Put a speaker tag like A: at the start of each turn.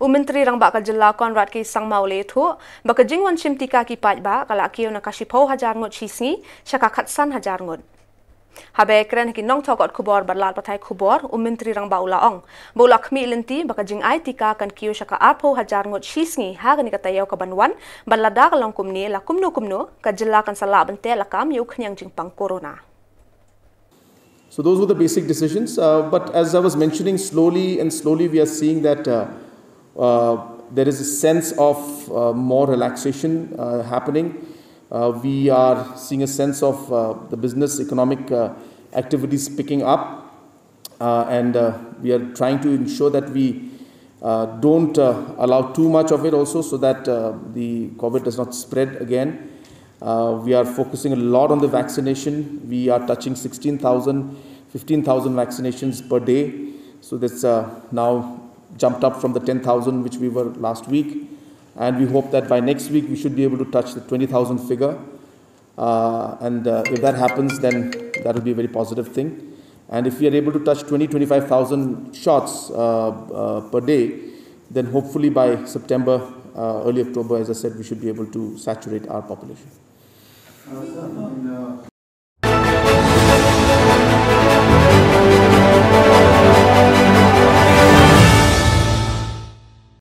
A: Menteri rang ba ka Jylla Conrad ki Sangma le thu ba ka jingwan chim Tika ki Paidbah kala Kiew na kashipho 1000 ngot shisngi shaka khatsan 1000 ngot. Habe kren ki nong thokot khubor barlal pathai khubor Menteri rang ba ulaong bola khmi lenti ba ka jing ai Tika kan Kiew shaka arpho 1000 ngot shisngi ha gani ka tayaw ka banwan balada ka long kumni la kumno ka Jylla kan sala bante la kam yu khnyang jing pang corona.
B: So those were the basic decisions, but as I was mentioning, slowly we are seeing that there is a sense of more relaxation happening. We are seeing a sense of the business economic activities picking up, and we are trying to ensure that we don't allow too much of it also, so that the COVID does not spread again. We are focusing a lot on the vaccination. We are touching 15,000 vaccinations per day. So that's now jumped up from the 10,000 which we were last week. And we hope that by next week we should be able to touch the 20,000 figure. If that happens, then that will be a very positive thing. And if we are able to touch 25,000 shots per day, then hopefully by September, early October, as I said, we should be able to saturate our population.